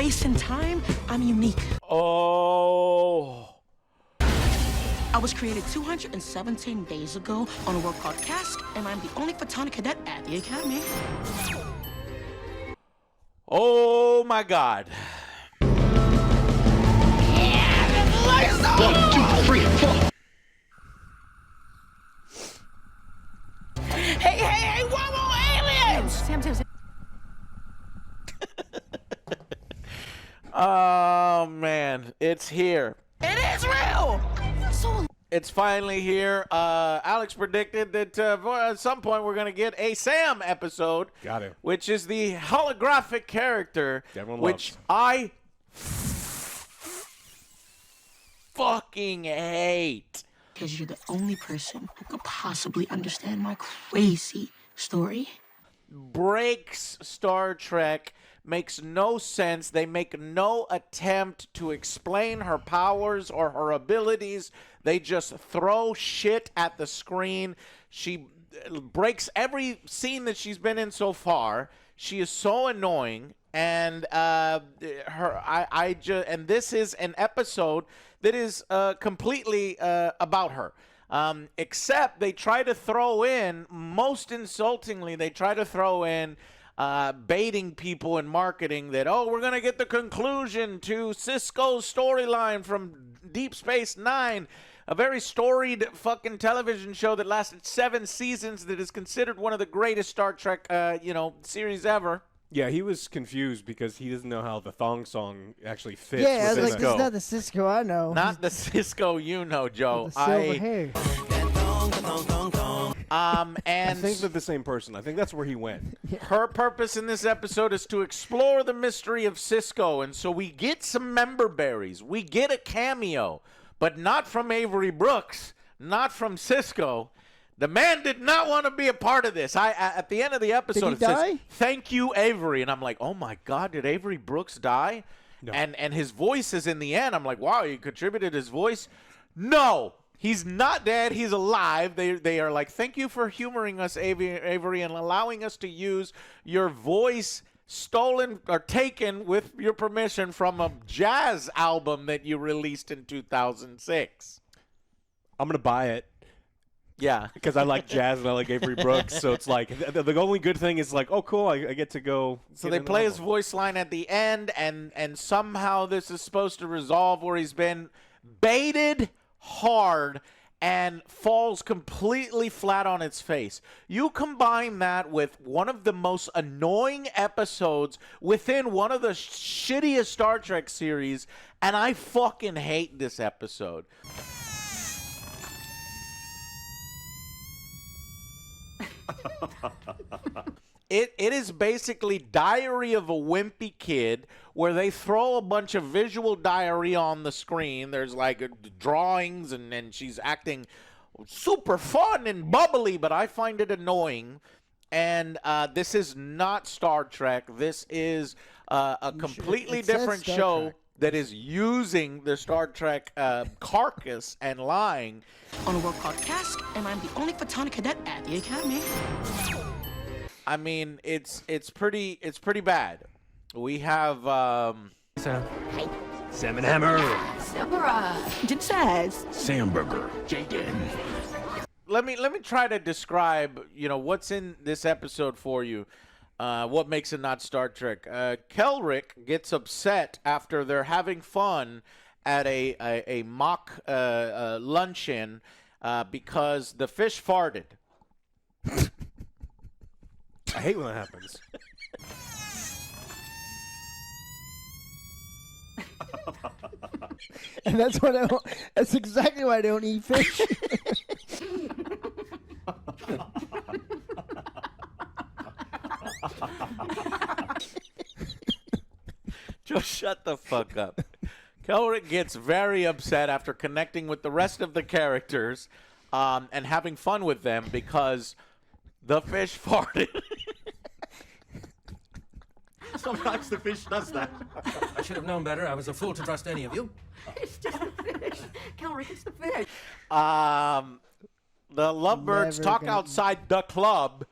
space and time, I'm unique. Oh. I was created 217 days ago on a world called Cask, and I'm the only photonic cadet at the Academy. Oh my God. 1, 2, 3, 4. Hey, whoa, aliens! Sam. Oh man, it's here. It is real! It's finally here. Alex predicted that at some point we're going to get a Sam episode. Got it. Which is the holographic character, which I fucking hate. Because you're the only person who could possibly understand my crazy story. Breaks Star Trek. Makes no sense. They make no attempt to explain her powers or her abilities. They just throw shit at the screen. She breaks every scene that she's been in so far. She is so annoying, and and this is an episode that is completely about her. Except they try to throw in, most insultingly, they try to throw in baiting people in marketing that, oh, we're going to get the conclusion to Cisco's storyline from Deep Space Nine, a very storied fucking television show that lasted 7 seasons that is considered one of the greatest Star Trek, series ever. Yeah, he was confused because he doesn't know how the thong song actually fits. Yeah, I was with like, Cisco. this is not the Cisco I know. Not the Cisco you know, Joe. With the silver hair. And I think they're the same person. I think that's where he went. Her purpose in this episode is to explore the mystery of Cisco, and so we get some member berries. We get a cameo, but not from Avery Brooks, not from Cisco. The man did not want to be a part of this. At the end of the episode, it says, "Thank you, Avery," and I'm like, "Oh my God, did Avery Brooks die?" No. And his voice is in the end. I'm like, "Wow, he contributed his voice." No. He's not dead. He's alive. They are like, thank you for humoring us, Avery, and allowing us to use your voice stolen or taken with your permission from a jazz album that you released in 2006. I'm going to buy it. Yeah. Because I like jazz and I like Avery Brooks. So it's like, the only good thing is like, oh, cool, I get to go. So they play his voice line at the end, and somehow this is supposed to resolve where he's been baited hard and falls completely flat on its face. You combine that with one of the most annoying episodes within one of the shittiest Star Trek series, and I fucking hate this episode. It is basically Diary of a Wimpy Kid, where they throw a bunch of visual diarrhea on the screen. There's like drawings, and she's acting super fun and bubbly, but I find it annoying. And this is not Star Trek. This is a completely different show that is using the Star Trek carcass and lying. On a world called Cask, and I'm the only photonic cadet at the Academy. I mean, it's pretty bad. We have Sam and Hammer. Samburger. Jaden. Let me try to describe, what's in this episode for you. What makes it not Star Trek? Kelrick gets upset after they're having fun at a mock luncheon because the fish farted. I hate when that happens. And that's that's exactly why I don't eat fish. Just shut the fuck up. Kelrick gets very upset after connecting with the rest of the characters and having fun with them because the fish farted. Sometimes the fish does that. I should have known better. I was a fool to trust any of you. It's just the fish. Kelrick, it's the fish. The lovebirds talk outside the club,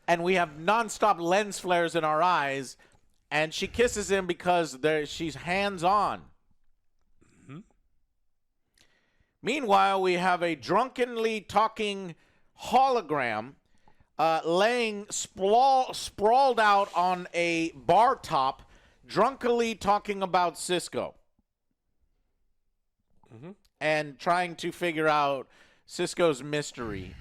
and we have nonstop lens flares in our eyes, And she kisses him because she's hands-on. Mm-hmm. Meanwhile, we have a drunkenly talking hologram laying sprawled out on a bar top, drunkenly talking about Cisco. Mm-hmm. And trying to figure out Cisco's mystery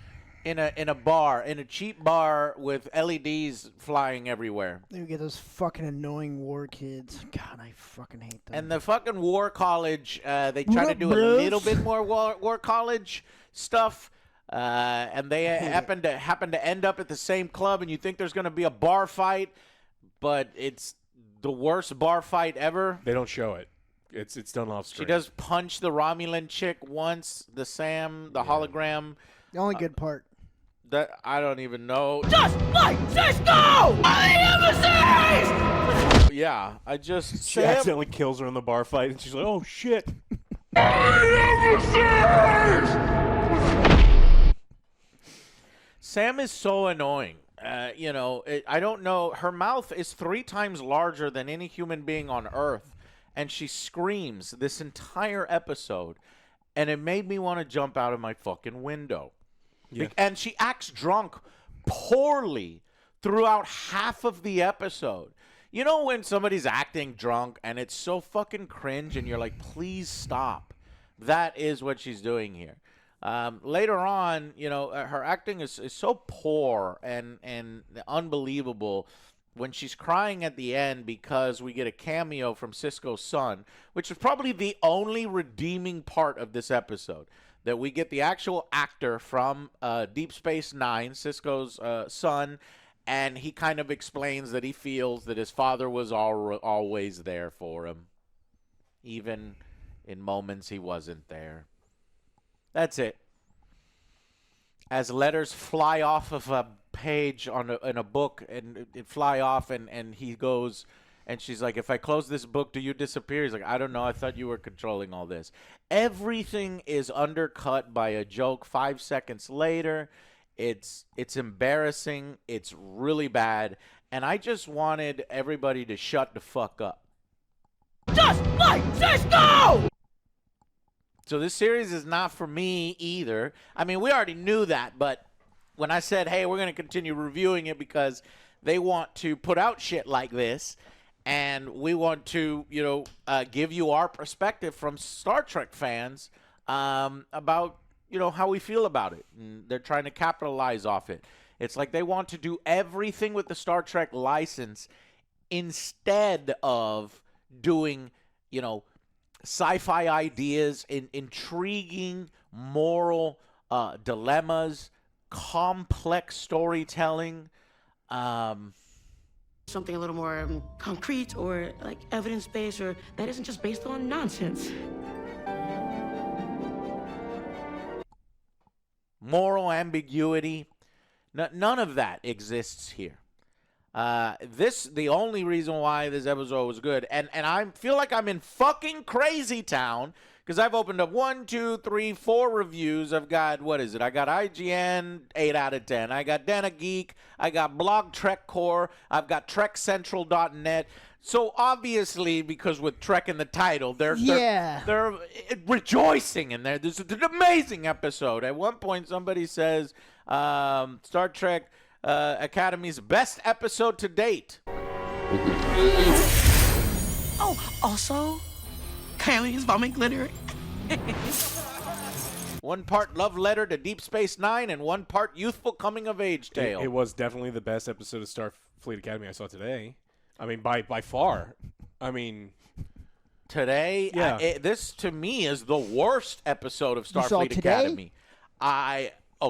in a bar, in a cheap bar with LEDs flying everywhere. You get those fucking annoying war kids. God, I fucking hate them. And the fucking war college, they try What to up, do a bros? little bit more war college stuff. And they happen to end up at the same club, and you think there's going to be a bar fight, but it's the worst bar fight ever. They don't show it. It's done off screen. She does punch the Romulan chick once, the hologram. The only good part. That I don't even know. Just like Cisco! On the emissaries! Yeah, I just She accidentally kills her in the bar fight, and she's like, "Oh shit!" Sam is so annoying. I don't know. Her mouth is 3 times larger than any human being on Earth, and she screams this entire episode, and it made me want to jump out of my fucking window. Yeah. And she acts drunk poorly throughout half of the episode. You know when somebody's acting drunk and it's so fucking cringe and you're like, please stop. That is what she's doing here. Later on, her acting is so poor and unbelievable when she's crying at the end because we get a cameo from Cisco's son, which is probably the only redeeming part of this episode. That we get the actual actor from Deep Space Nine, Cisco's son, and he kind of explains that he feels that his father was always there for him, even in moments he wasn't there. That's it. As letters fly off of a page in a book and it fly off and he goes... And she's like, if I close this book, do you disappear? He's like, I don't know. I thought you were controlling all this. Everything is undercut by a joke 5 seconds later. It's embarrassing. It's really bad. And I just wanted everybody to shut the fuck up. Just like Cisco! So this series is not for me either. I mean, we already knew that. But when I said, hey, we're going to continue reviewing it because they want to put out shit like this. And we want to, give you our perspective from Star Trek fans about, how we feel about it. And they're trying to capitalize off it. It's like they want to do everything with the Star Trek license instead of doing, sci-fi ideas, intriguing moral dilemmas, complex storytelling. Something a little more concrete or like evidence-based or that isn't just based on nonsense. Moral ambiguity. None of that exists here. The only reason why this episode was good, and I feel like I'm in fucking crazy town because I've opened up 1, 2, 3, 4 reviews. I've got, what is it? I got IGN, 8 out of 10. I got Dana Geek. I got Blog Trek Core. I've got TrekCentral.net. So obviously, because with Trek in the title, they're rejoicing in there. This is an amazing episode. At one point, somebody says Star Trek Academy's best episode to date. Oh, also, Kylie's bombing glitter. 1 part love letter to Deep Space Nine and 1 part youthful coming-of-age tale. It was definitely the best episode of Starfleet Academy I saw today. I mean, by far. I mean... Today, yeah. This, to me, is the worst episode of saw Starfleet today? Academy.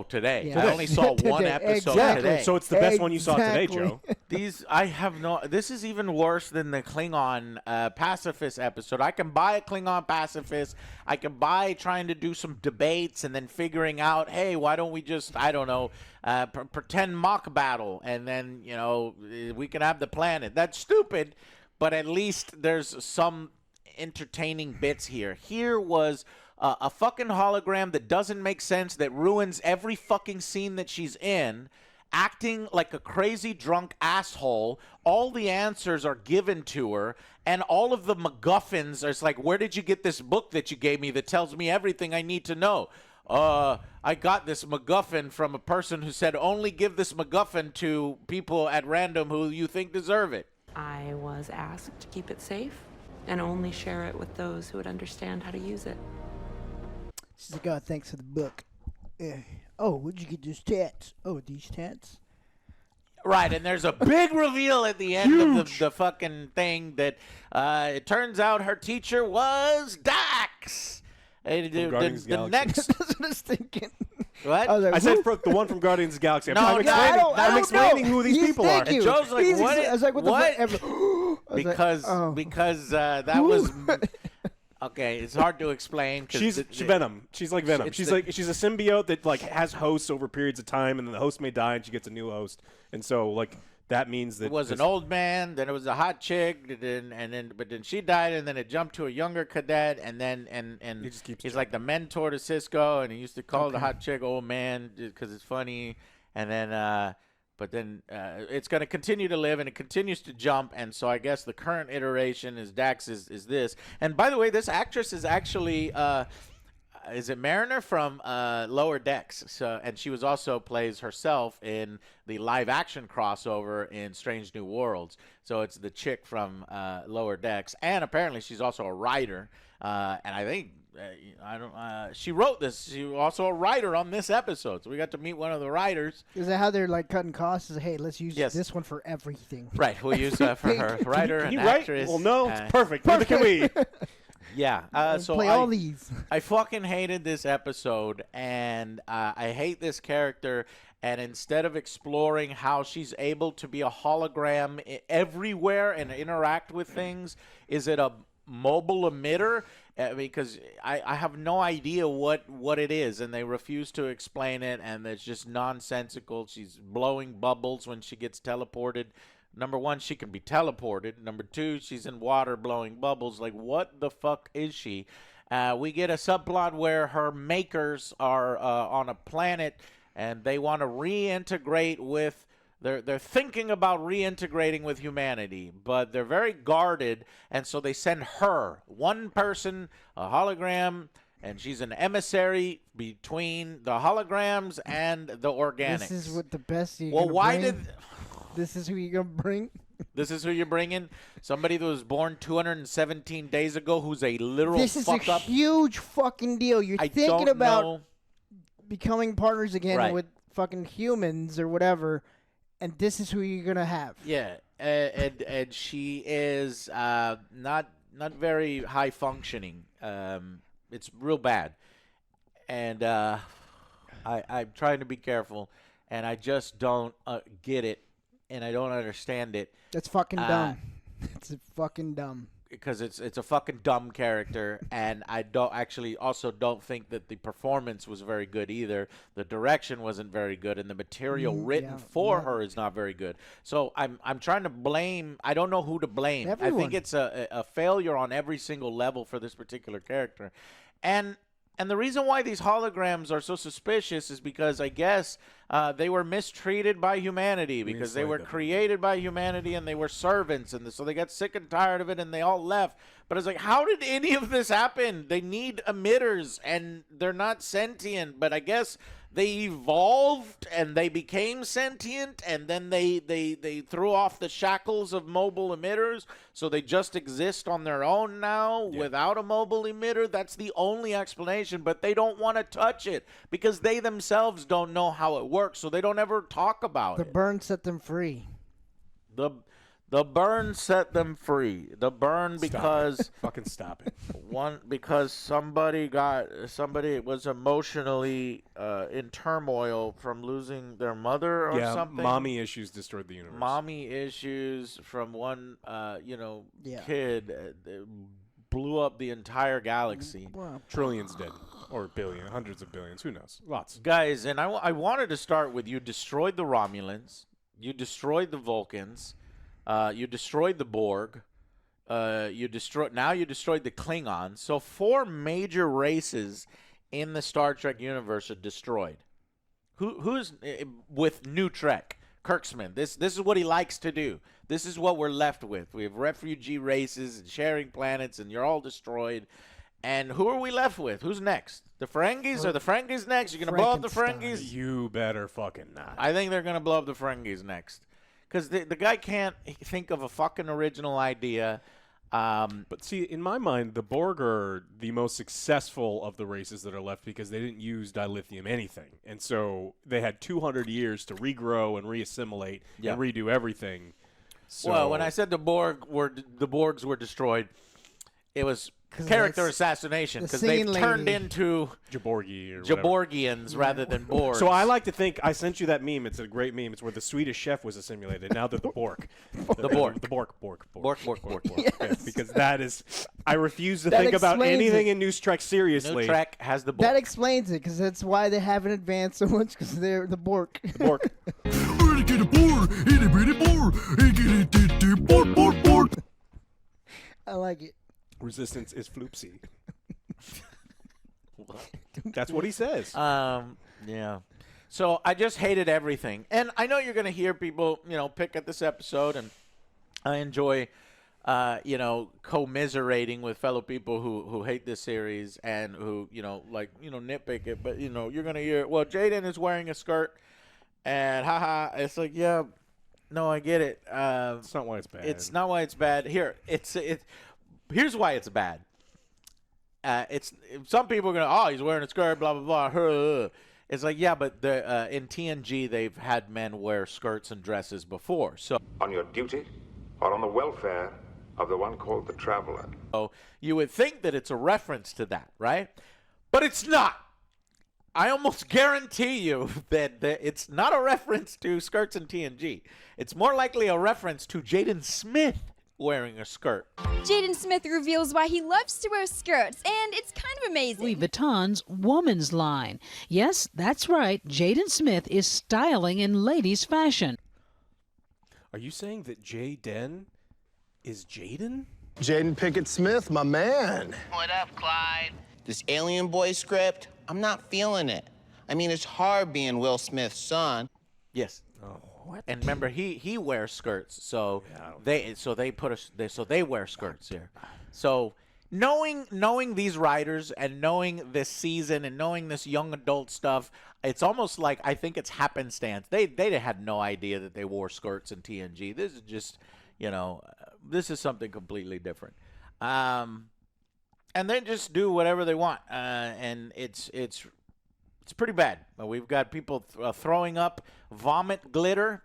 Today. Yeah. I only saw Today. one episode Exactly. today. So it's the best one you saw today, Exactly. Joe. This is even worse than the Klingon pacifist episode. I can buy a Klingon pacifist. I can buy trying to do some debates and then figuring out, hey, why don't we just, I don't know, pretend mock battle and then, we can have the planet. That's stupid, but at least there's some entertaining bits here. Here was a fucking hologram that doesn't make sense, that ruins every fucking scene that she's in, acting like a crazy drunk asshole. All the answers are given to her, and all of the MacGuffins are like, where did you get this book that you gave me that tells me everything I need to know? I got this MacGuffin from a person who said only give this MacGuffin to people at random who you think deserve it. I was asked to keep it safe and only share it with those who would understand how to use it. She's like, oh, thanks for the book. Oh, where'd you get these tats? Oh, these tats? Right, and there's a big reveal at the end of the fucking thing that it turns out her teacher was Dax. The next... That's what I was thinking. What? I was like, I said for the one from Guardians of the Galaxy. No, I'm I explaining know. who these He's people are. thank you. And Joe's like, He's what? I was like, what? The fuck? Because that was... Okay, it's hard to explain. She's Venom. She's like Venom. She's a symbiote that like has hosts over periods of time, and then the host may die, and she gets a new host. And so like that means that it was an old man, then it was a hot chick, but then she died, and then it jumped to a younger cadet, and then He just keeps he's like the mentor to Cisco, and he used to call the hot chick old man because it's funny, and then but then it's going to continue to live, and it continues to jump, and so I guess the current iteration is Dax is this. And by the way, this actress is actually is it Mariner from Lower Decks? So, and she was also plays herself in the live action crossover in Strange New Worlds. So it's the chick from Lower Decks, and apparently she's also a writer. And I think she wrote this. She was also a writer on this episode, so we got to meet one of the writers. Is that how they're like cutting costs? Is, hey, let's use Yes. this one for everything. Right, we'll use for her writer Can and you write? actress. Well, no, it's perfect. Neither can we. Yeah. So play all these. I fucking hated this episode, and I hate this character. And instead of exploring how she's able to be a hologram everywhere and interact with things, is it a mobile emitter? Because I have no idea what it is, and they refuse to explain it, and it's just nonsensical. She's blowing bubbles when she gets teleported. Number one, she can be teleported. Number two, she's in water blowing bubbles. Like, what the fuck is she? We get a subplot where her makers are on a planet, and they want to reintegrate with... They're thinking about reintegrating with humanity, but they're very guarded, and so they send her, one person, a hologram, and she's an emissary between the holograms and the organics. This is what the best you Well, why bring? did... This is who you're going to bring? This is who you're bringing? Somebody that was born 217 days ago who's a literal This is a fuck-up? huge fucking deal. You're I thinking don't about know. becoming partners again Right. with fucking humans or whatever, and this is who you're going to have. Yeah, and she is not very high functioning. It's real bad, and I'm trying to be careful, and I just don't get it, and I don't understand it. That's fucking dumb. It's fucking dumb. Because it's a fucking dumb character, and I don't think that the performance was very good either. The direction wasn't very good, and the material written for her is not very good. So I'm trying to blame. I don't know who to blame. Everyone. I think it's a failure on every single level for this particular character, and the reason why these holograms are so suspicious is because I guess they were mistreated by humanity because they were created by humanity and they were servants, and so they got sick and tired of it and they all left. But it's like, how did any of this happen? They need emitters and they're not sentient, but I guess they evolved and they became sentient, and then they threw off the shackles of mobile emitters, so they just exist on their own now without a mobile emitter. That's the only explanation, but they don't want to touch it because they themselves don't know how it works, so they don't ever talk about The it. burn set them free. The burn set them free. The burn because Fucking stop it. because somebody was emotionally in turmoil from losing their mother or something. Mommy issues destroyed the universe. Mommy issues from one Yeah. kid blew up the entire galaxy. Wow. Trillions dead. Or billion, hundreds of billions. Who knows? Lots. Guys, and I wanted to start with, you destroyed the Romulans, you destroyed the Vulcans, you destroyed the Borg, you destroyed the Klingons. So 4 major races in the Star Trek universe are destroyed. Who's with New Trek? Kirksman. This is what he likes to do. This is what we're left with. We have refugee races and sharing planets, and you're all destroyed. And who are we left with? Who's next? The Ferengis? Are the Ferengis next? You're going to blow up the Ferengis? You better fucking not. I think they're going to blow up the Ferengis next. Because the guy can't think of a fucking original idea. But see, in my mind, the Borg are the most successful of the races that are left because they didn't use dilithium anything. And so they had 200 years to regrow and reassimilate and redo everything. So, well, when I said the Borgs were destroyed, it was character assassination because they turned into Jaborgians rather than Borgs. So I like to think I sent you that meme. It's a great meme. It's where the Swedish chef was assimilated. Now they're the Borg. The Borg. Yes, because that is. I refuse to think about anything in New Trek seriously. New Trek has the Borg. That explains it, because that's why they haven't advanced so much, because they're the Borg. Borg. I like it. Resistance is floopsy. That's what he says. Yeah. So I just hated everything. And I know you're going to hear people, pick at this episode, and I enjoy, commiserating with fellow people who hate this series and who, nitpick it. But, you're going to hear, well, Jaden is wearing a skirt, and haha, it's like, yeah, no, I get it. It's not why it's bad. It's not why it's bad. Here's why it's bad. Some people are going, he's wearing a skirt, blah, blah, blah. It's like, yeah, but in TNG, they've had men wear skirts and dresses before. So on your duty or on the welfare of the one called the Traveler. So you would think that it's a reference to that, right? But it's not. I almost guarantee you that it's not a reference to skirts in TNG. It's more likely a reference to Jaden Smith wearing a skirt. Jaden Smith reveals why he loves to wear skirts, and it's kind of amazing. Louis Vuitton's woman's line. Yes, that's right. Jaden Smith is styling in ladies' fashion. Are you saying that Jaden is Jaden? Jaden Pickett Smith, my man. What up, Clyde? This Alien Boy script, I'm not feeling it. I mean, it's hard being Will Smith's son. Yes. Oh. What? And remember, he wears skirts, so they wear skirts here. So knowing these writers and knowing this season and knowing this young adult stuff, it's almost like I think it's happenstance. They had no idea that they wore skirts in TNG. This is just this is something completely different. And they just do whatever they want, and it's pretty bad. We've got people throwing up vomit glitter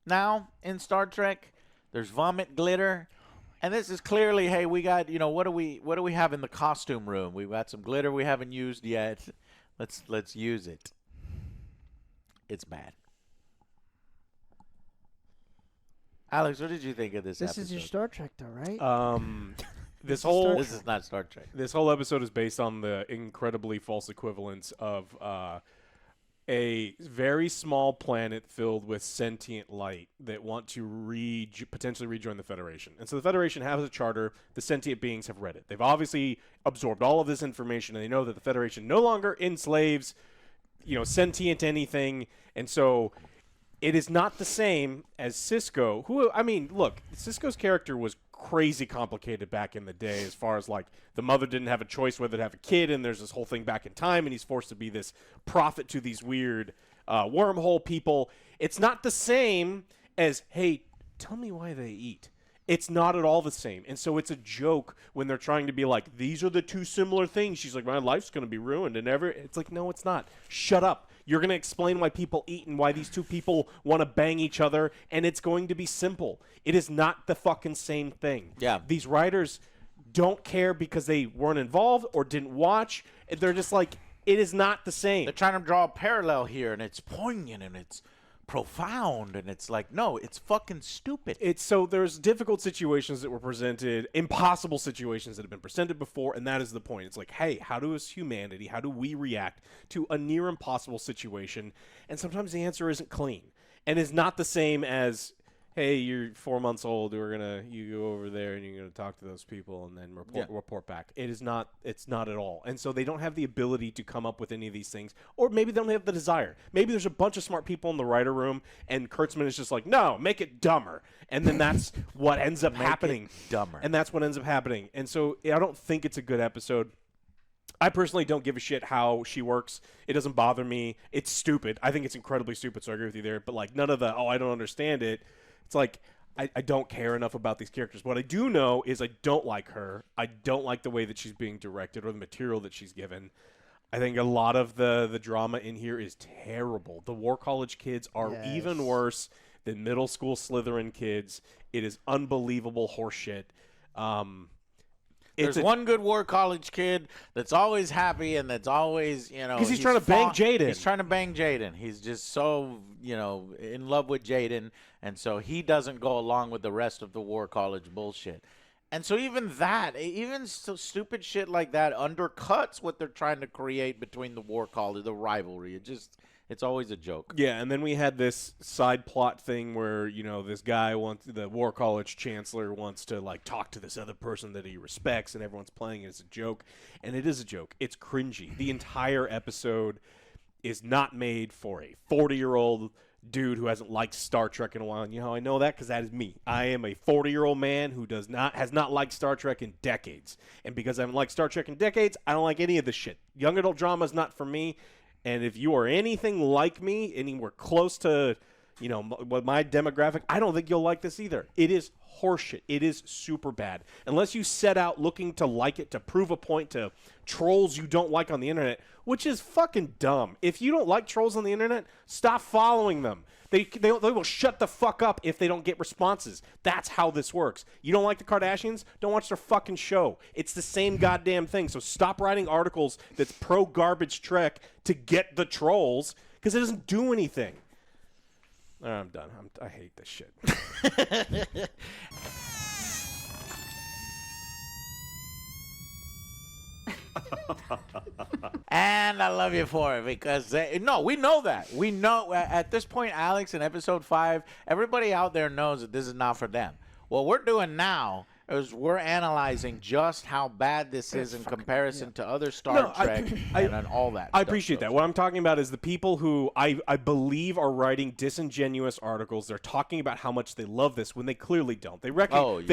now in Star Trek. There's vomit glitter, and this is clearly, hey, we got what do we have in the costume room? We've got some glitter we haven't used yet. Let's use it. It's bad. Alex, what did you think of this episode? This is your Star Trek, though, right? This is not Star Trek. This whole episode is based on the incredibly false equivalence of a very small planet filled with sentient light that want to potentially rejoin the Federation. And so the Federation has a charter. The sentient beings have read it. They've obviously absorbed all of this information, and they know that the Federation no longer enslaves, sentient anything. And so it is not the same as Cisco, who, I mean, look, Cisco's character was crazy complicated back in the day as far as the mother didn't have a choice whether to have a kid, and there's this whole thing back in time, and he's forced to be this prophet to these weird wormhole people. It's not the same as, hey, tell me why they eat. It's not at all the same. And so it's a joke when they're trying to be like, these are the two similar things. She's like, my life's going to be ruined. And it's like, no, it's not. Shut up. You're going to explain why people eat and why these two people want to bang each other. And it's going to be simple. It is not the fucking same thing. Yeah. These writers don't care because they weren't involved or didn't watch. They're just like, it is not the same. They're trying to draw a parallel here, and it's poignant, and it's profound, and it's like, no, it's fucking stupid. So there's difficult situations that were presented, impossible situations that have been presented before, and that is the point. It's like, hey, how do we react to a near impossible situation? And sometimes the answer isn't clean and is not the same as, hey, you're 4 months old. You go over there and you're gonna talk to those people and then report back. It's not at all. And so they don't have the ability to come up with any of these things, or maybe they don't have the desire. Maybe there's a bunch of smart people in the writer room, and Kurtzman is just like, no, make it dumber. And then that's what ends up happening. Dumber. And that's what ends up happening. And so I don't think it's a good episode. I personally don't give a shit how she works. It doesn't bother me. It's stupid. I think it's incredibly stupid, so I agree with you there. But like none of the, I don't understand it. It's like I don't care enough about these characters. What I do know is I don't like her. I don't like the way that she's being directed or the material that she's given. I think a lot of the drama in here is terrible. The War College kids are even worse than middle school Slytherin kids. It is unbelievable horseshit. There's one good War College kid that's always happy and that's always, because he's trying to bang Jaden. He's trying to bang Jaden. He's just so, in love with Jaden, and so he doesn't go along with the rest of the War College bullshit. And so even so stupid shit like that undercuts what they're trying to create between the War College, the rivalry. It's always a joke. Yeah, and then we had this side plot thing where, this guy the War College chancellor wants to, talk to this other person that he respects, and everyone's playing it as a joke. And it is a joke. It's cringy. The entire episode is not made for a 40-year-old dude who hasn't liked Star Trek in a while. And you know how I know that? Because that is me. I am a 40-year-old man who has not liked Star Trek in decades. And because I haven't liked Star Trek in decades, I don't like any of this shit. Young adult drama is not for me. And if you are anything like me, anywhere close to, my demographic, I don't think you'll like this either. It is horseshit. It is super bad. Unless you set out looking to like it, to prove a point to trolls you don't like on the internet, which is fucking dumb. If you don't like trolls on the internet, stop following them. They will shut the fuck up if they don't get responses. That's how this works. You don't like the Kardashians? Don't watch their fucking show. It's the same goddamn thing. So stop writing articles that's pro-garbage Trek to get the trolls, because it doesn't do anything. I'm done. I hate this shit. And I love you for it because, we know that. We know at this point, Alex, in episode 5, everybody out there knows that this is not for them. What we're doing now is we're analyzing just how bad this is in comparison to other Star Trek and all that. I appreciate that. What I'm talking about is the people who I believe are writing disingenuous articles. They're talking about how much they love this when they clearly don't. They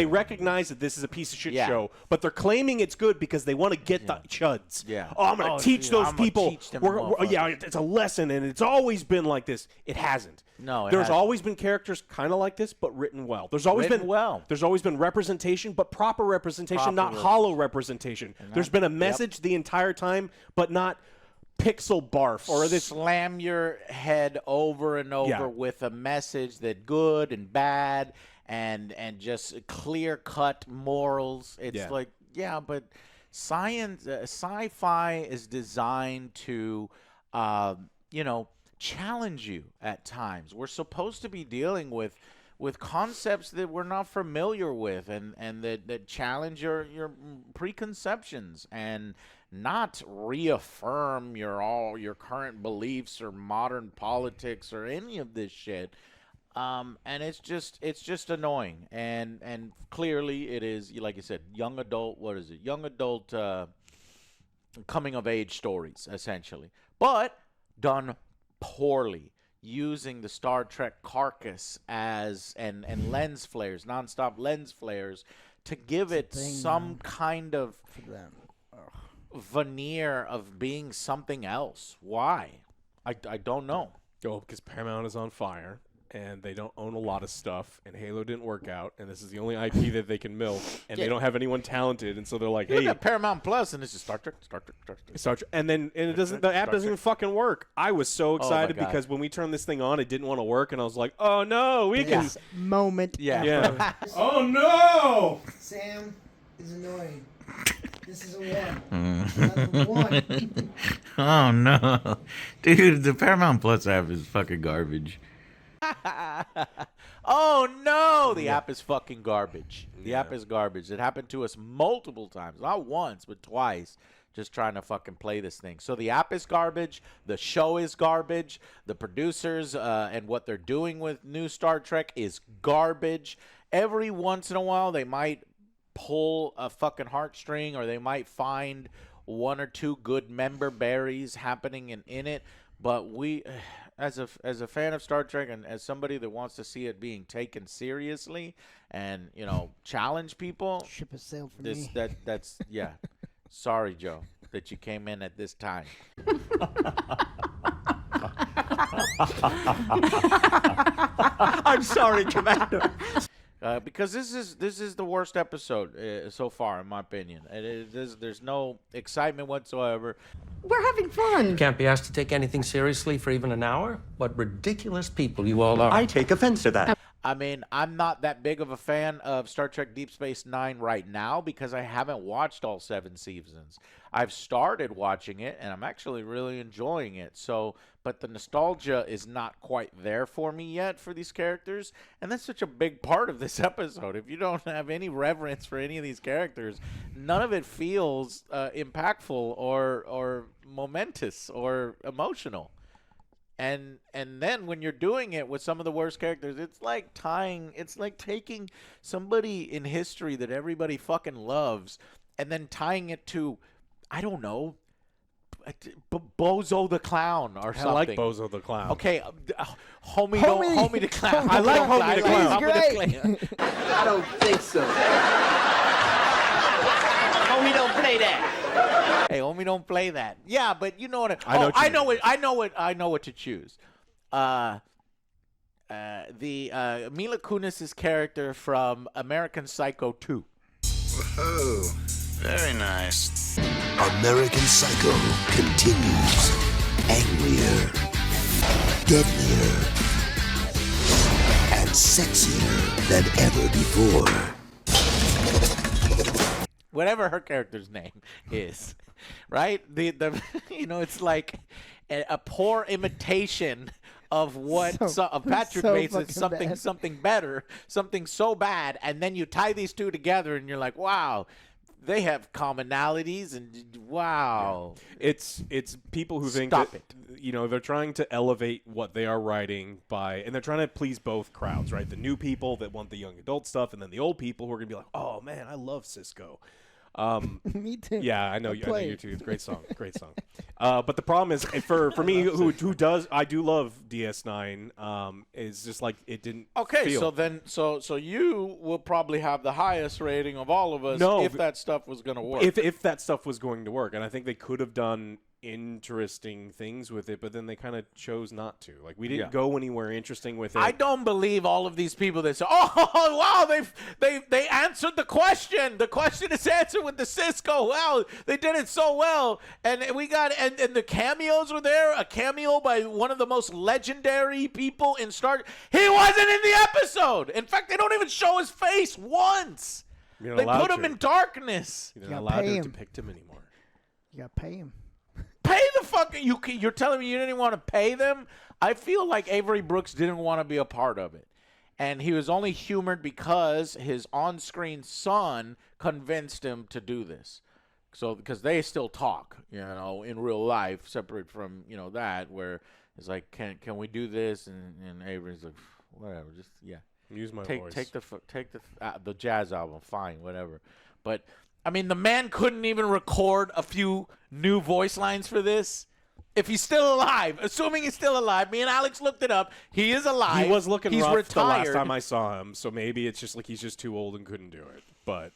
recognize that this is a piece of shit show, but they're claiming it's good because they want to get the chuds. Yeah. Oh, I'm going to teach those people. Teach them it's a lesson, and it's always been like this. It hasn't. No, there's always been characters kind of like this, but written well. There's always been representation, but proper representation, not hollow representation. There's been a message the entire time, but not pixel barf or this. Slam your head over and over with a message that good and bad and just clear-cut morals. It's but science, sci-fi is designed to, challenge you at times. We're supposed to be dealing with concepts that we're not familiar with and that challenge your preconceptions and not reaffirm your current beliefs or modern politics or any of this shit. And it's just annoying. And clearly it is, like you said, young adult, young adult coming of age stories, essentially. But done poorly, using the Star Trek carcass as and lens flares, nonstop lens flares, to give it some kind of veneer of being something else. Why? I don't know. Oh, because Paramount is on fire. And they don't own a lot of stuff, and Halo didn't work out, and this is the only IP that they can milk, and they don't have anyone talented, and so they're like, "Hey, got Paramount Plus, and it's just Star Trek, and the app doesn't even fucking work." I was so excited because when we turned this thing on, it didn't want to work, and I was like, "Oh no, we can." Moment. Yeah. Oh no! Sam is annoying. This is a 1. That's a 1. Oh no, dude! The Paramount Plus app is fucking garbage. Oh no, the app is fucking garbage. The app is garbage. It happened to us multiple times, not once but twice. just trying to fucking play this thing. So the app is garbage. The show is garbage. The producers and what they're doing with new Star Trek is garbage. Every once in a while, they might pull a fucking heartstring, or they might find one or two good member berries happening in it. But we, as a fan of Star Trek and as somebody that wants to see it being taken seriously and, you know, challenge people, Ship has sailed for this me. that's yeah. Sorry, Joe, that you came in at this time. I'm sorry, Commander. Because this is the worst episode so far, in my opinion. There's no excitement whatsoever. We're having fun. Can't be asked to take anything seriously for even an hour? What ridiculous people you all are. I take offense to that. I mean, I'm not that big of a fan of Star Trek Deep Space Nine right now because I haven't watched all 7 seasons. I've started watching it, and I'm actually really enjoying it. So, but the nostalgia is not quite there for me yet for these characters, and that's such a big part of this episode. If you don't have any reverence for any of these characters, none of it feels impactful or momentous or emotional. And then when you're doing it with some of the worst characters, it's like taking somebody in history that everybody fucking loves and then tying it to, I don't know, Bozo the Clown or something. I like Bozo the Clown. Okay, Homie the Clown. I like Homie the Clown. I don't think so. Homie, don't play that. Hey, homie, don't play that. Yeah, but you know what? I know what to choose. The Mila Kunis's character from American Psycho 2. Oh, very nice. American Psycho continues. Angrier, deadlier, and sexier than ever before. Whatever her character's name is, right? The you know, it's like a poor imitation of what Patrick Bates is something better, something so bad, and then you tie these two together, and you're like, wow, they have commonalities, and wow, it's people who think Stop that, it. You know, they're trying to elevate what they are writing and they're trying to please both crowds, right? The new people that want the young adult stuff, and then the old people who are gonna be like, oh man, I love Cisco. Me too. Yeah, I know you too. It's a great song, but the problem is for me, who does, I do love DS9. Is just like it didn't. Okay, feel. so then, so you will probably have the highest rating of all of us if that stuff was going to work. If that stuff was going to work, and I think they could have done interesting things with it, but then they kind of chose not to. Like, we didn't go anywhere interesting with it. I don't believe all of these people that say, "Oh, wow, they answered the question. The question is answered with the Cisco. Wow, they did it so well." And we got and the cameos were there. A cameo by one of the most legendary people in Star. He wasn't in the episode. In fact, they don't even show his face once. They put him in darkness. You're not allowed to depict him anymore. You gotta pay him. Pay the fucking you're telling me you didn't want to pay them? I feel like Avery Brooks didn't want to be a part of it. And he was only humored because his on-screen son convinced him to do this. So because they still talk, you know, in real life, separate from, you know, that where it's like, can we do this? And Avery's like, whatever, just use my voice. Take the jazz album, fine, whatever. But I mean, the man couldn't even record a few new voice lines for this. If he's still alive, assuming he's still alive, me and Alex looked it up. He is alive. He was looking he's rough retired. the last time I saw him, so maybe it's just like he's just too old and couldn't do it. But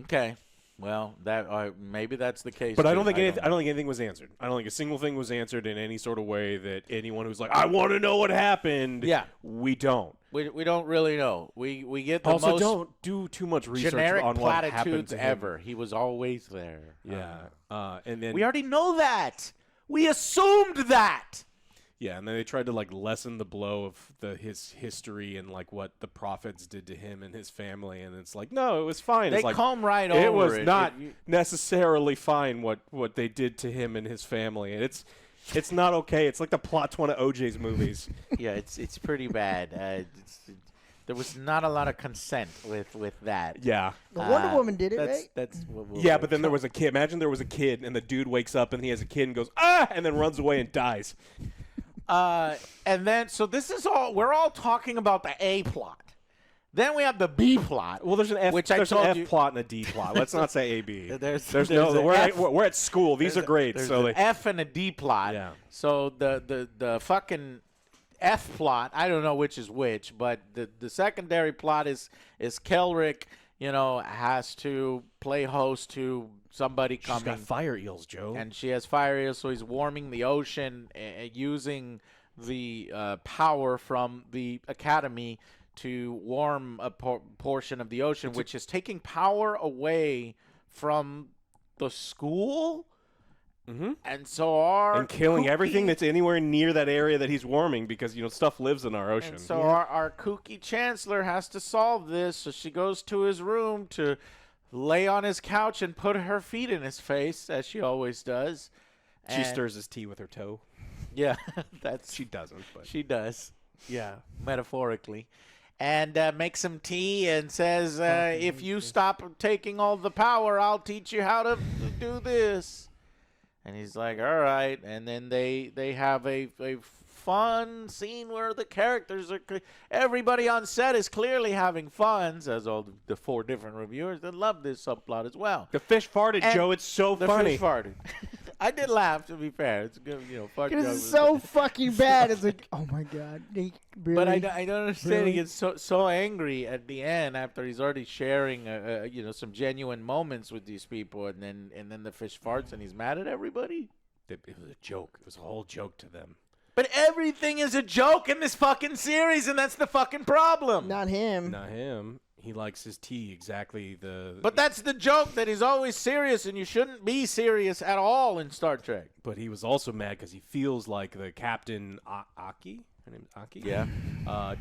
okay, well, that maybe that's the case. But I don't think anything was answered. I don't think a single thing was answered in any sort of way that anyone who's like, I want to know what happened. Yeah, we don't. We don't really know. We get the also most don't do too much research generic on what happened platitudes to him. ever. He was always there. Yeah, and then we already know that. We assumed that. Yeah, and then they tried to like lessen the blow of his history and like what the prophets did to him and his family, and it's like, no, it was fine. They it's like, come right over it. It was not necessarily fine what they did to him and his family, and it's not okay. It's like the plot to one of OJ's movies. Yeah, it's pretty bad. There was not a lot of consent with that. Yeah. The Wonder Woman did it, right? That's what Yeah, but then there was a kid. Imagine there was a kid, and the dude wakes up, and he has a kid and goes, ah, and then runs away and dies. And then, so this is all, we're all talking about the A plot. Then we have the B plot. Well, there's an F, which there's I told an F you. plot and a D plot. Let's not say A, B. There's no, an F. we're at school. These are great. There's So an F and a D plot. Yeah. So the fucking F plot, I don't know which is which, but the secondary plot is Kelrick, has to play host to somebody coming. She's got fire eels, Joe. And she has fire eels, so he's warming the ocean using the power from the Academy to warm a portion of the ocean, which is taking power away from the school. Mm-hmm. And so and killing everything that's anywhere near that area that he's warming because stuff lives in our ocean. And so our kooky chancellor has to solve this. So she goes to his room to lay on his couch and put her feet in his face, as she always does. She stirs his tea with her toe. Yeah, she doesn't, but she does. Yeah, metaphorically. And makes him tea and says, if you stop taking all the power, I'll teach you how to do this. And he's like, all right. And then they have a fun scene where the characters are everybody on set is clearly having fun, says all the 4 different reviewers that love this subplot as well. The fish farted, Joe. It's so funny. The fish farted. I did laugh, to be fair. It's good, fuck Because Joe. it's so fucking bad. It's like, oh my god. Really? But I don't understand. Really? He gets so angry at the end after he's already sharing, some genuine moments with these people, and then the fish farts, and he's mad at everybody. It was a joke. It was a whole joke to them. But everything is a joke in this fucking series, and that's the fucking problem. Not him. Not him. He likes his tea exactly the. But that's the joke, that he's always serious, and you shouldn't be serious at all in Star Trek. But he was also mad because he feels like the Captain Aki. Her name's Aki. Yeah.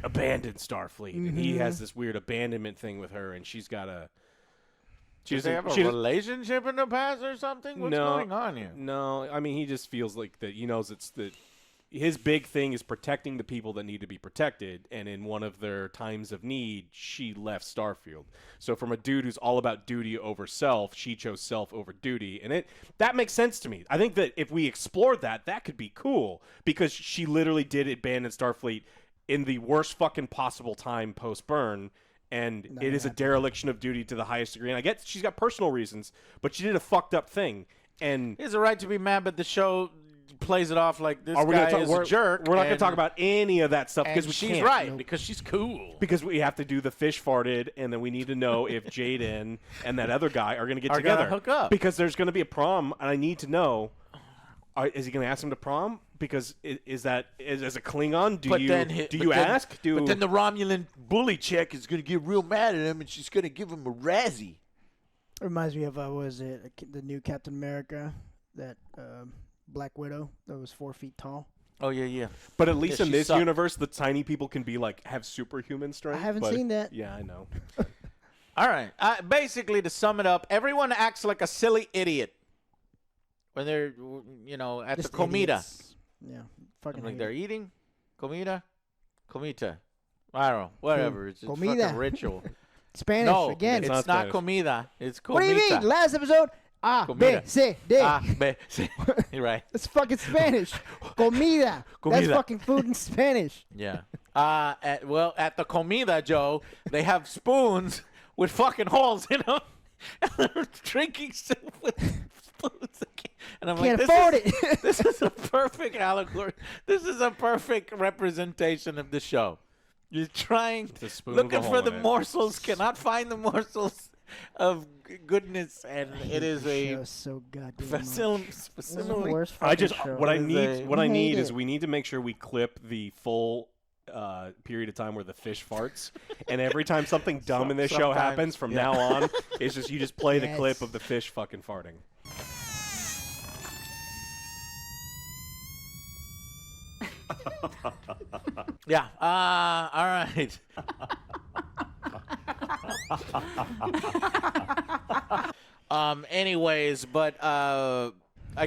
Abandoned Starfleet, and he has this weird abandonment thing with her, and she's got a. Do they have a relationship in the past or something? What's going on here? No, I mean he just feels like that. He knows it's the. His big thing is protecting the people that need to be protected, and in one of their times of need, she left Starfield. So from a dude who's all about duty over self, she chose self over duty, and that makes sense to me. I think that if we explored that could be cool, because she literally did abandon Starfleet in the worst fucking possible time post-burn, and it is a dereliction of duty to the highest degree. And I get she's got personal reasons, but she did a fucked up thing. And he has a right to be mad, but the show plays it off like this guy is a jerk. We're not going to talk about any of that stuff because she's can't. right, because she's cool. Because we have to do the fish farted, and then we need to know if Jaden and that other guy are going to get together. Hook up. Because there's going to be a prom, and I need to know, is he going to ask him to prom? Because is as a Klingon, do you ask? But then the Romulan bully chick is going to get real mad at him, and she's going to give him a razzie. It reminds me of, the new Captain America, that Black Widow that was 4 feet tall. Oh, yeah. But at least in this universe, the tiny people can be have superhuman strength. I haven't seen that. Yeah, I know. All right. Basically, to sum it up, everyone acts like a silly idiot when they're, at Just the comida. idiots. Yeah, fucking. Like they're eating comida. I don't know. Whatever. It's a Comida. fucking ritual. Spanish no, again. It's not comida. It's comida. What do you mean? Last episode. A, B, C, D. A, B, C. You're right. It's fucking Spanish. Comida. That's fucking food in Spanish. Yeah. At the comida, Joe, they have spoons with fucking holes in them. And they're drinking soup with spoons. And I'm Can't like, afford it. This is a perfect allegory. This is a perfect representation of the show. You're looking for the morsels, cannot find the morsels of goodness, and it is a so goddamn facsimile. What I need is we need to make sure we clip the full period of time where the fish farts, and every time something dumb in this show happens from now on, it's just you just play the clip of the fish fucking farting. Yeah. All right. Anyways, but I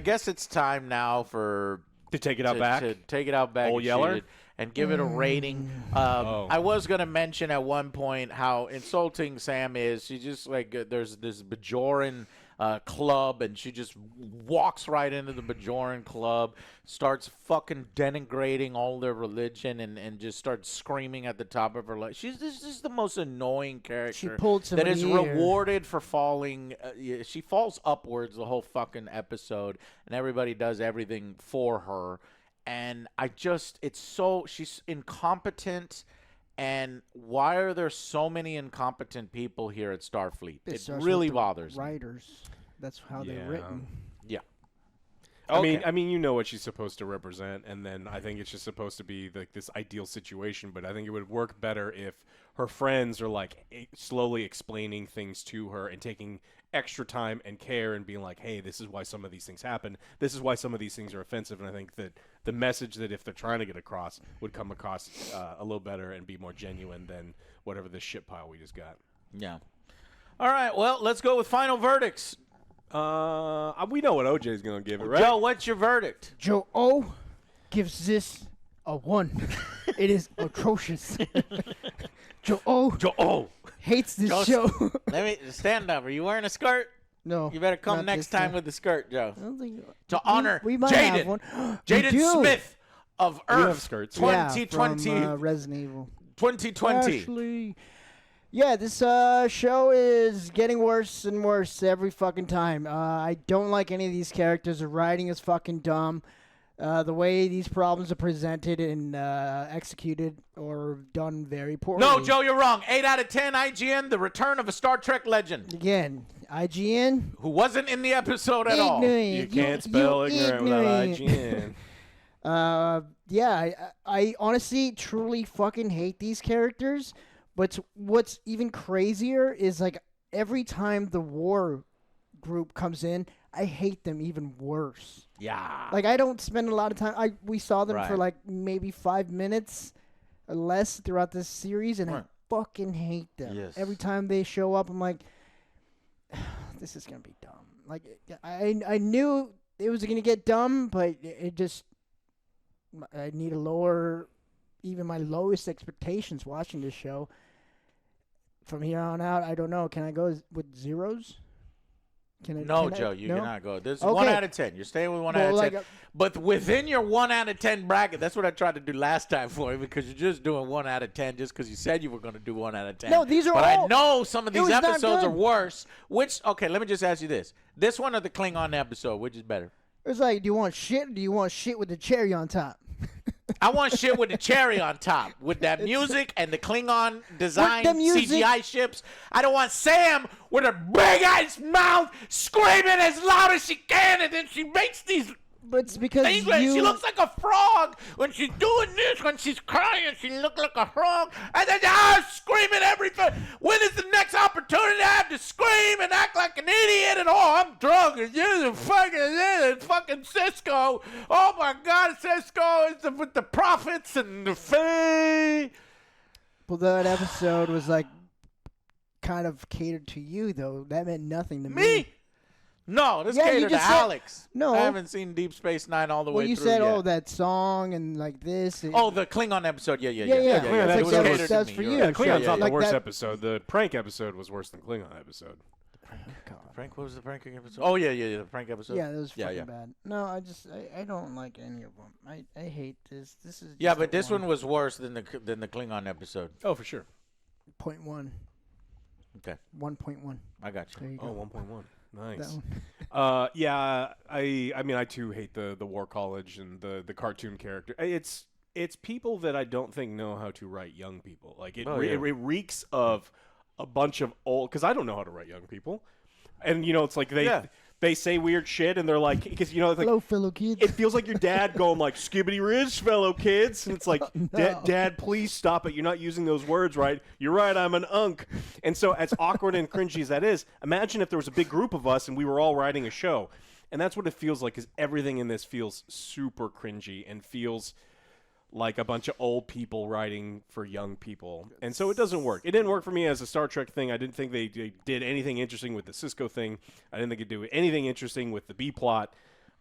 guess it's time now to take it out back. To take it out back. Old Yeller. and give it a rating. I was going to mention at one point how insulting Sam is. She just there's this Bajoran club, and she just walks right into the Bajoran club, starts fucking denigrating all their religion, and just starts screaming at the top of her lungs. She's just the most annoying character that is rewarded for falling. She falls upwards the whole fucking episode, and everybody does everything for her. And she's incompetent. And why are there so many incompetent people here at Starfleet? It really bothers me. Writers. That's how they're written. Yeah. Okay. I mean, you know what she's supposed to represent, and then I think it's just supposed to be like this ideal situation. But I think it would work better if her friends are like slowly explaining things to her and taking extra time and care and being like, hey, this is why some of these things happen. This is why some of these things are offensive. And I think that the message that if they're trying to get across would come across a little better and be more genuine than whatever this shit pile we just got. Yeah. All right. Well, let's go with final verdicts. We know what OJ's going to give it, right? Joe, what's your verdict? Joe O gives this a 1. It is atrocious. Joe O hates this show. Let me stand up. Are you wearing a skirt? No. You better come next time with the skirt, Joe. I don't think to honor we might have one. Jaden Smith of Earth 2020. From Resident Evil 2020. Actually, yeah, this show is getting worse and worse every fucking time. I don't like any of these characters. The writing is fucking dumb. The way these problems are presented and executed or done very poorly. No, Joe, you're wrong. 8 out of 10 IGN, the return of a Star Trek legend. Again, IGN. Who wasn't in the episode at all. You can't spell ignorant without IGN. Yeah, I honestly, truly fucking hate these characters. But what's even crazier is, like, every time the war group comes in, I hate them even worse. Yeah. Like, I don't spend a lot of time. We saw them for, like, maybe 5 minutes or less throughout this series, and I fucking hate them. Yes. Every time they show up, I'm like, this is going to be dumb. Like, I knew it was going to get dumb, but it just, I need to lower even my lowest expectations watching this show. From here on out, I don't know. Can I go with zeros? No, Joe, you cannot go. This is 1 out of 10. You're staying with 1 out of 10. But within your 1 out of 10 bracket, that's what I tried to do last time for you, because you're just doing 1 out of 10 just because you said you were going to do 1 out of 10. No, these are but all. I know some of these episodes are good. worse. Okay, let me just ask you this. This one or the Klingon episode, which is better? It's like, do you want shit or do you want shit with the cherry on top? I want shit with the cherry on top, with that music and the Klingon design CGI ships. I don't want Sam with her big-ass mouth screaming as loud as she can, and then she makes these But it's because things where she looks like a frog when she's doing this. When she's crying, she looks like a frog, and then screaming everything. When is the next opportunity I have to scream and act like an idiot? And I'm drunk, and you're fucking Cisco. Oh my God, Cisco is with the prophets and the fae. Well, that episode was like kind of catered to you, though. That meant nothing to me. No, this catered to Alex. No. I haven't seen Deep Space Nine all the way through. Well, you said, that song and like this. The Klingon episode. Yeah. That's for you. Yeah, Klingon's not the worst episode. The prank episode was worse than Klingon episode. Prank? What was the prank episode? Oh, yeah, the prank episode. Yeah, that was fucking bad. No, I don't like any of them. I hate this. This is but this one was worse than the Klingon episode. Oh, for sure. 0.1. Okay. 1.1. I got you. There you go. 1.1. Nice. I mean, I too hate the War College and the cartoon character. It's people that I don't think know how to write young people. Like it reeks of a bunch of old, because I don't know how to write young people, and it's like they say weird shit, and they're like, because it's like, hello, fellow kids. It feels like your dad going like, skibbity riz, fellow kids, and it's like, Dad, please stop it. You're not using those words right. You're right. I'm an unk. And so, as awkward and cringy as that is, imagine if there was a big group of us and we were all writing a show, and that's what it feels like. Is everything in this feels super cringy and feels like a bunch of old people writing for young people. And so it doesn't work. It didn't work for me as a Star Trek thing. I didn't think they did anything interesting with the Cisco thing. I didn't think it did anything interesting with the B plot.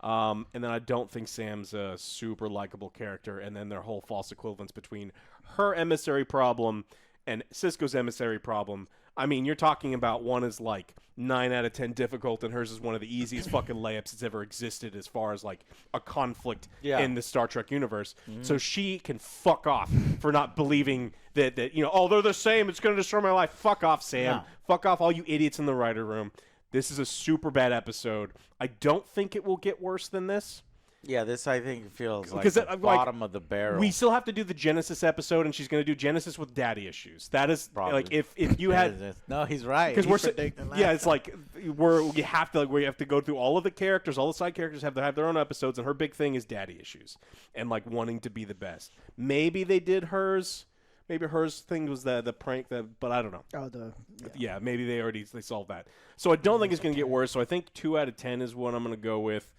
And then I don't think Sam's a super likable character. And then their whole false equivalence between her emissary problem and Cisco's emissary problem. I mean, you're talking about one is like 9 out of 10 difficult, and hers is one of the easiest fucking layups that's ever existed as far as like a conflict in the Star Trek universe. So she can fuck off for not believing that oh, they're the same. It's going to destroy my life. Fuck off, Sam. No. Fuck off, all you idiots in the writer room. This is a super bad episode. I don't think it will get worse than this. Yeah, this I think feels like the bottom of the barrel. We still have to do the Genesis episode, and she's going to do Genesis with daddy issues. That is like if you had no, he's right. Because it's like we have to go through all of the characters, all the side characters have their own episodes, and her big thing is daddy issues and like wanting to be the best. Maybe they did hers. Maybe hers thing was the prank, but I don't know. Oh, yeah. Maybe they solved that. So I don't think it's going to get worse. So I think 2 out of 10 is what I'm going to go with.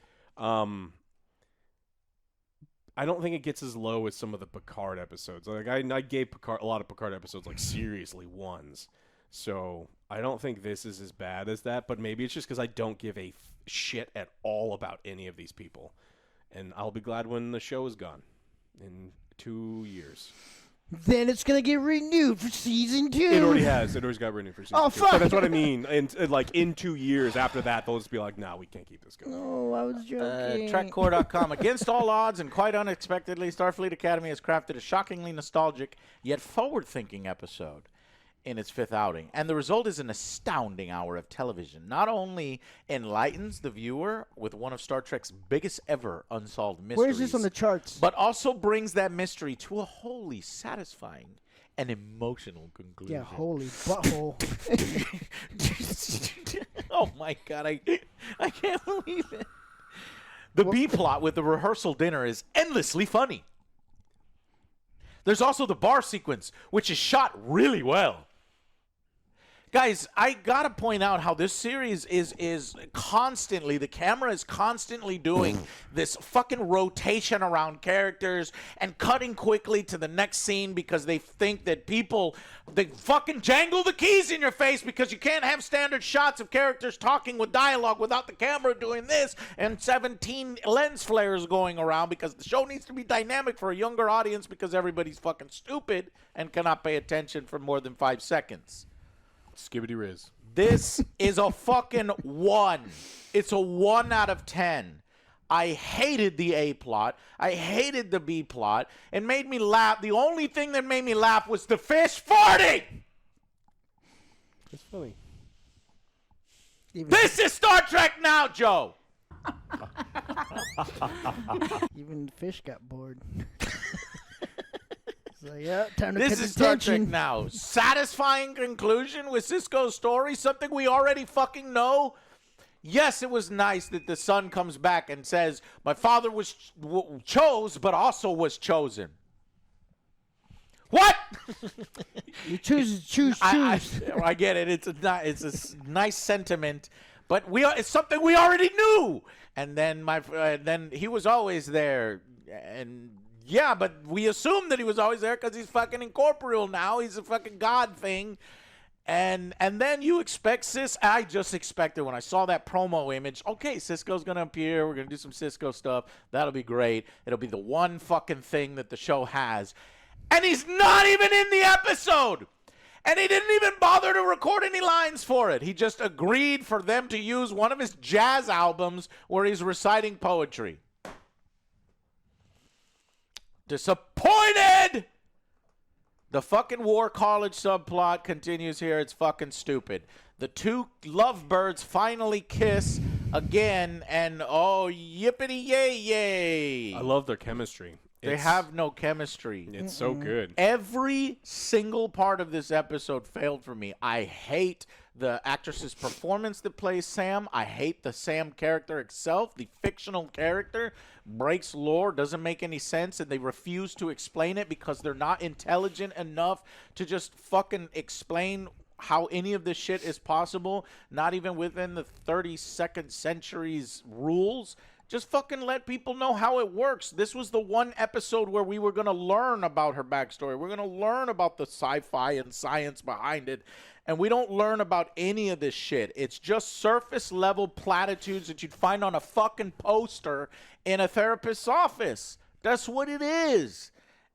I don't think it gets as low as some of the Picard episodes. Like I gave a lot of Picard episodes like seriously ones. So I don't think this is as bad as that. But maybe it's just because I don't give a shit at all about any of these people, and I'll be glad when the show is gone in 2 years. Then it's gonna get renewed for season 2. It already has. It always got renewed for season 2. Oh, fuck! But that's what I mean. And like in 2 years after that, they'll just be like, "Nah, we can't keep this going." No, I was joking. TrekCore.com. Against all odds and quite unexpectedly, Starfleet Academy has crafted a shockingly nostalgic yet forward-thinking episode in its 5th outing. And the result is an astounding hour of television. Not only enlightens the viewer with one of Star Trek's biggest ever unsolved mysteries. Where is this on the charts? But also brings that mystery to a wholly satisfying and emotional conclusion. Yeah, holy butthole. Oh my God, I can't believe it. The B plot with the rehearsal dinner is endlessly funny. There's also the bar sequence, which is shot really well. Guys, I gotta point out how this series is constantly, the camera is constantly doing this fucking rotation around characters and cutting quickly to the next scene because they think that they fucking jangle the keys in your face because you can't have standard shots of characters talking with dialogue without the camera doing this and 17 lens flares going around because the show needs to be dynamic for a younger audience because everybody's fucking stupid and cannot pay attention for more than 5 seconds. Skibbity Riz. This is a fucking 1. It's a 1 out of 10. I hated the A plot. I hated the B plot. It made me laugh. The only thing that made me laugh was the fish farting. It's funny. This is Star Trek now, Joe. Even fish got bored. So, yeah, time to This pay is Star Trek attention. now. Satisfying conclusion with Cisco's story, something we already fucking know. Yes, it was nice that the son comes back and says, my father was chose, but also was chosen. What? You choose. I get it. It's a nice sentiment, but it's something we already knew. And then then he was always there, and yeah, but we assumed that he was always there because he's fucking incorporeal now. He's a fucking god thing. And then you expect I just expected when I saw that promo image, okay, Cisco's going to appear. We're going to do some Cisco stuff. That'll be great. It'll be the one fucking thing that the show has. And he's not even in the episode. And he didn't even bother to record any lines for it. He just agreed for them to use one of his jazz albums where he's reciting poetry. Disappointed! The fucking War College subplot continues here. It's fucking stupid. The two lovebirds finally kiss again, and oh, yippity yay yay. I love their chemistry. They have no chemistry. It's so good. Every single part of this episode failed for me. I hate the actress's performance that plays Sam. I hate the Sam character itself. The fictional character breaks lore, doesn't make any sense, and they refuse to explain it because they're not intelligent enough to just fucking explain how any of this shit is possible, not even within the 32nd century's rules. Just fucking let people know how it works. This was the one episode where we were going to learn about her backstory. We're going to learn about the sci-fi and science behind it. and we don't learn about any of this shit. It's just surface level platitudes that you'd find on a fucking poster in a therapist's office. That's what it is.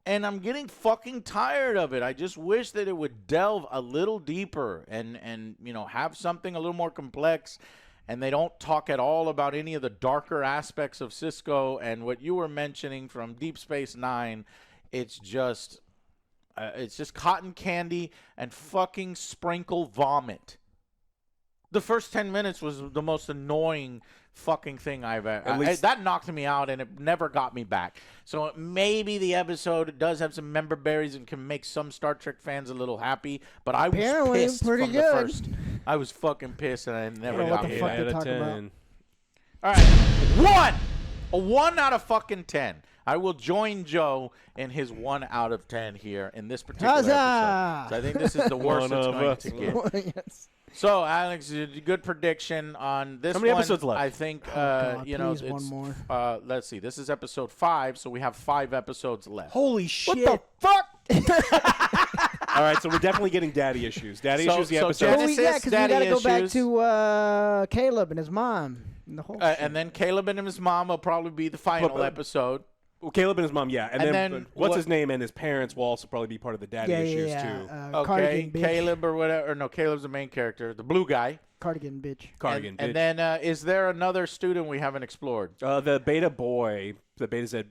And I'm getting fucking tired of it. I just wish that it would delve a little deeper and you know, have something a little more complex. And they don't talk at all about any of the darker aspects of Cisco and what you were mentioning from Deep Space Nine. It's just cotton candy and fucking sprinkle vomit. The first 10 minutes was the most annoying fucking thing I've ever. That knocked me out, and it never got me back. So maybe the episode does have some member berries and can make some Star Trek fans a little happy. But I was pissed from the first. I was fucking pissed, and I never got me back. 8 out of 10. All right, 1. A 1 out of fucking 10. I will join Joe in his 1 out of 10 here in this particular episode. So I think this is the worst it's going to get. Yes. So, Alex, good prediction on this one. How many episodes left? I think, God, you know, please, one more. Let's see. This is episode 5, so we have 5 episodes left. Holy shit. What the fuck? All right, so we're definitely getting daddy issues. Daddy issues, the episode. Genesis, yeah, because we daddy got to go back issues. to Caleb and his mom. And, the whole And then Caleb and his mom will probably be the final episode. Well, Caleb and his mom, yeah. And then what's what- his name and his parents will also probably be part of the daddy issues, too. Okay, Cardigan bitch. Caleb or whatever. Or no, Caleb's the main character, the blue guy. Cardigan bitch. Cardigan bitch. And then is there another student we haven't explored? The beta boy, the beta Z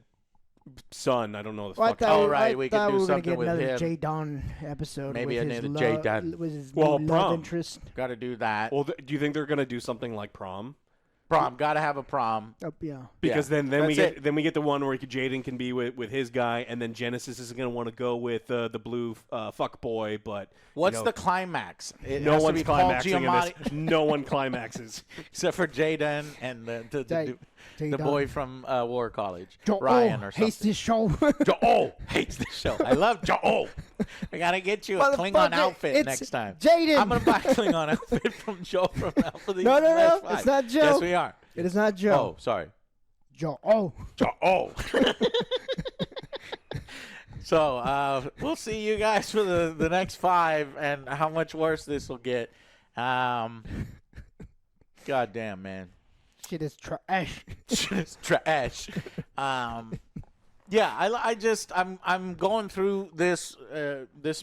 son, I don't know the Well, fuck. We could do something with another him. J Don episode. Maybe with another his J. love- Dunn. with his Well, new prom. love interest. Got to do that. Well, do you think they're going to do something like prom? Prom. Got to have a prom. Oh, yeah. Because then we That's get we get the one where Jaden can be with his guy, and then Genesis is going to want to go with the blue fuck boy. But What's the climax? It no has to one's be Paul climaxing in Giamatti, this. No one climaxes except for Jaden and the boy from War College, Joel Ryan or something. hates this show. Joel hates this show. I love Joel. I gotta get you a Klingon outfit next time. Jaden. I'm gonna buy a Klingon outfit from Joe from Alpha. No, it's not Joe. Yes, we are. It is not Joe. Oh, sorry. Joe. Joel. So we'll see you guys for the next 5 and how much worse this will get. God damn, man. Shit is trash. Shit is trash. Yeah, I'm going through this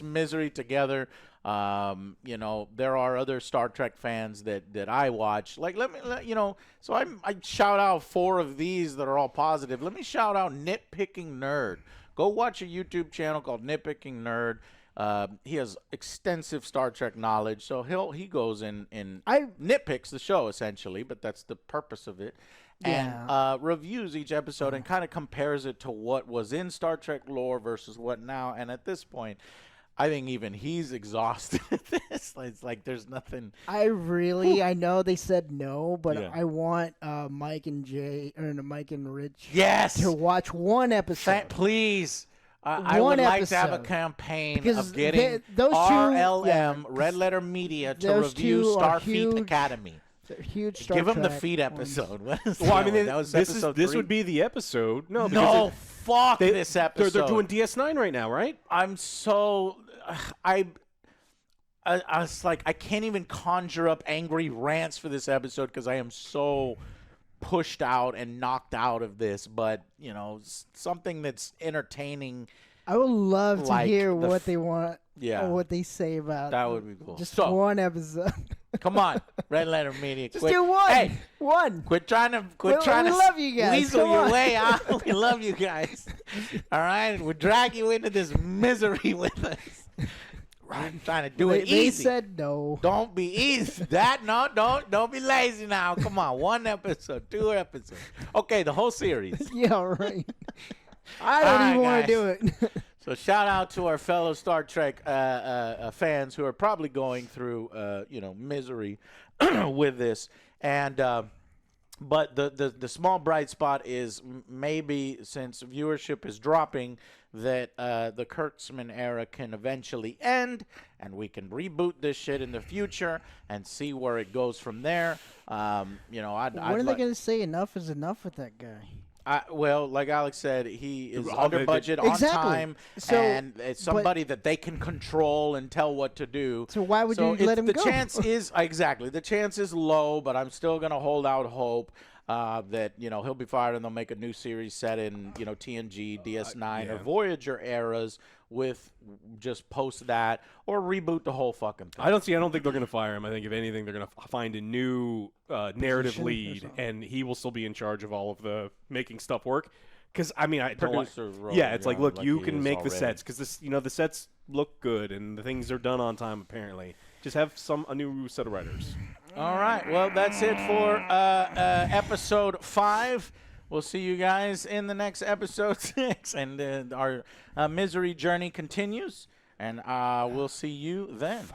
misery together. You know, there are other Star Trek fans that I watch. Like, so I shout out 4 of these that are all positive. Let me shout out Nitpicking Nerd. Go watch a YouTube channel called Nitpicking Nerd. He has extensive Star Trek knowledge, so he goes in nitpicks the show essentially, but that's the purpose of it. And reviews each episode and kind of compares it to what was in Star Trek lore versus what now. And at this point, I think even he's exhausted at this. It's like there's nothing. I know they said no, but I want Mike and Rich to watch one episode. Please. I would like to have a campaign of getting those RLM, Red Letter Media, to review Starfleet Academy. Huge Star Give them the Trek feed ones. episode. Well, I mean, that was this would be the episode. No, fuck this episode. They're doing DS9 right now, right? I'm so I was like, I can't even conjure up angry rants for this episode because I am so pushed out and knocked out of this. But you know, something that's entertaining. I would love to like hear what they want. Yeah, or what they say about that would be cool. Just one episode. Come on, Red Letter Media. Just do one. Hey, one. Quit trying to we love you guys. weasel your way out. We love you guys. All right, we'll drag you into this misery with us. I'm trying to do it easy. They said no. Don't be easy. Don't be lazy now. Come on, 1 episode, 2 episodes. Okay, the whole series. Yeah, right. I don't even want to do it. So shout out to our fellow Star Trek fans who are probably going through misery with this. And but the small bright spot is maybe since viewership is dropping, that the Kurtzman era can eventually end, and we can reboot this shit in the future and see where it goes from there. When are they going to say enough is enough with that guy? Well, like Alex said, he is All under the- budget, Exactly. on time, So, and it's somebody that they can control and tell what to do. So why would you let him the go? chance is exactly the chance is low, but I'm still gonna hold out hope that he'll be fired and they'll make a new series set in TNG, DS9, or Voyager eras with just post that or reboot the whole fucking thing. I don't think they're going to fire him. I think if anything, they're going to find a new narrative Position or lead, something. and he will still be in charge of all of the making stuff work. Because I don't like, Producer's role, yeah, it's like, look, like you he can is make the already. sets because the sets look good and the things are done on time. Apparently, just have a new set of writers. All right. Well, that's it for episode 5. We'll see you guys in the next episode 6. And our misery journey continues. And we'll see you then.